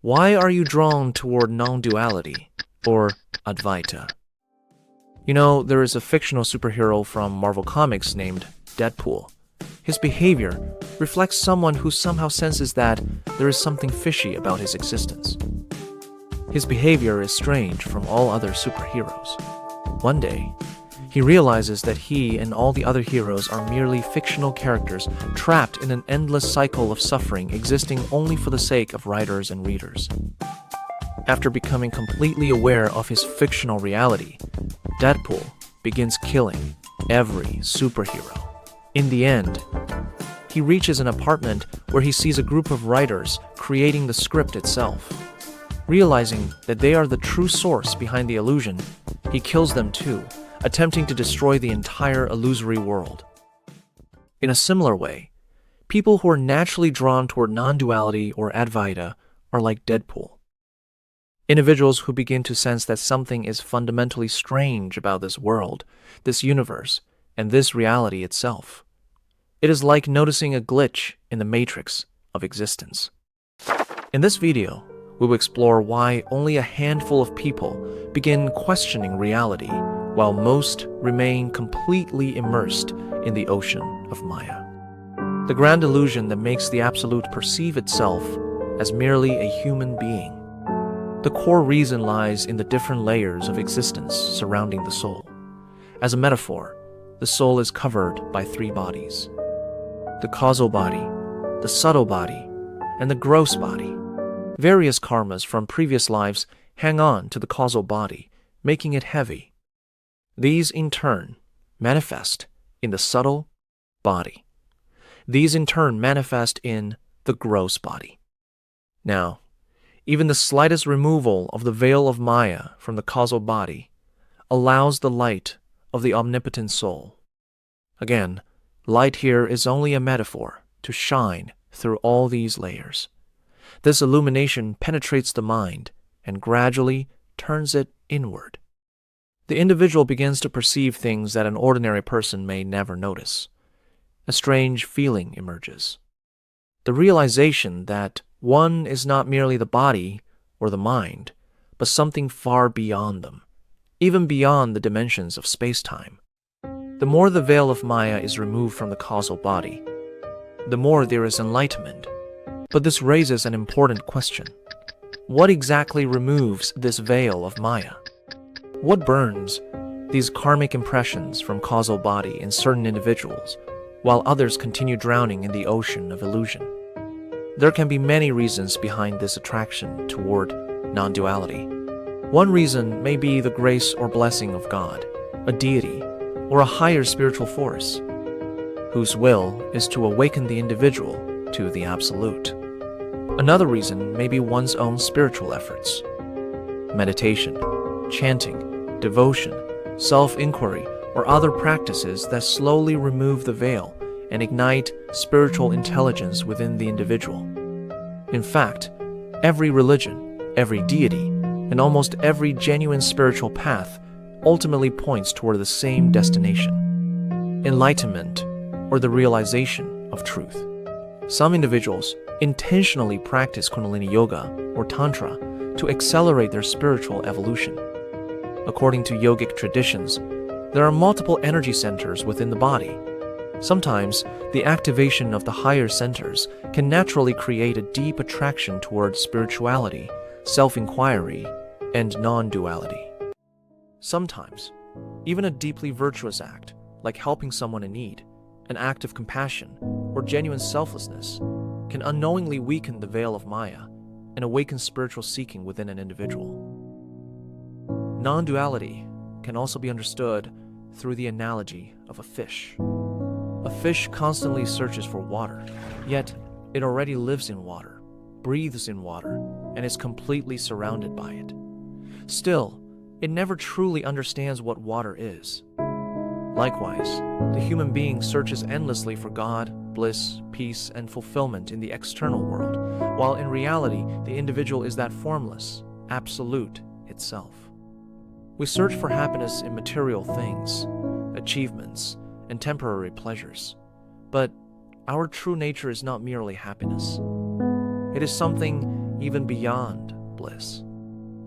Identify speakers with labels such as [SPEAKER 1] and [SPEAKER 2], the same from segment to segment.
[SPEAKER 1] Why are you drawn toward non-duality, or Advaita? You know, there is a fictional superhero from Marvel Comics named Deadpool. His behavior reflects someone who somehow senses that there is something fishy about his existence. His behavior is strange from all other superheroes. One day, he realizes that he and all the other heroes are merely fictional characters trapped in an endless cycle of suffering existing only for the sake of writers and readers. After becoming completely aware of his fictional reality, Deadpool begins killing every superhero. In the end, he reaches an apartment where he sees a group of writers creating the script itself. Realizing that they are the true source behind the illusion, he kills them too, attempting to destroy the entire illusory world. In a similar way, people who are naturally drawn toward non-duality or Advaita are like Deadpool. Individuals who begin to sense that something is fundamentally strange about this world, this universe, and this reality itself. It is like noticing a glitch in the matrix of existence. In this video, we will explore why only a handful of people begin questioning reality, while most remain completely immersed in the ocean of Maya. The grand illusion that makes the Absolute perceive itself as merely a human being. The core reason lies in the different layers of existence surrounding the soul. As a metaphor, the soul is covered by three bodies: the causal body, the subtle body, and the gross body. Various karmas from previous lives hang on to the causal body, making it heavy. These, in turn, manifest in the subtle body. These, in turn, manifest in the gross body. Now, even the slightest removal of the veil of Maya from the causal body allows the light of the omnipotent soul. Again, light here is only a metaphor to shine through all these layers. This illumination penetrates the mind and gradually turns it inward. The individual begins to perceive things that an ordinary person may never notice. A strange feeling emerges. The realization that one is not merely the body or the mind, but something far beyond them, even beyond the dimensions of space-time. The more the veil of Maya is removed from the causal body, the more there is enlightenment. But this raises an important question. What exactly removes this veil of Maya? What burns these karmic impressions from causal body in certain individuals, while others continue drowning in the ocean of illusion? There can be many reasons behind this attraction toward non-duality. One reason may be the grace or blessing of God, a deity, or a higher spiritual force, whose will is to awaken the individual to the Absolute. Another reason may be one's own spiritual efforts. Meditation, chanting, devotion, self-inquiry, or other practices that slowly remove the veil and ignite spiritual intelligence within the individual. In fact, every religion, every deity, and almost every genuine spiritual path ultimately points toward the same destination: enlightenment, or the realization of truth. Some individuals intentionally practice kundalini yoga or tantra to accelerate their spiritual evolution. According to yogic traditions, there are multiple energy centers within the body. Sometimes, the activation of the higher centers can naturally create a deep attraction towards spirituality, self-inquiry, and non-duality. Sometimes, even a deeply virtuous act, like helping someone in need, an act of compassion, or genuine selflessness, can unknowingly weaken the veil of Maya and awaken spiritual seeking within an individual. Non-duality can also be understood through the analogy of a fish. A fish constantly searches for water, yet it already lives in water, breathes in water, and is completely surrounded by it. Still, it never truly understands what water is. Likewise, the human being searches endlessly for God, bliss, peace, and fulfillment in the external world, while in reality, the individual is that formless, absolute itself. We search for happiness in material things, achievements, and temporary pleasures. But our true nature is not merely happiness. It is something even beyond bliss.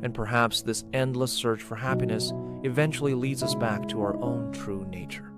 [SPEAKER 1] And perhaps this endless search for happiness eventually leads us back to our own true nature.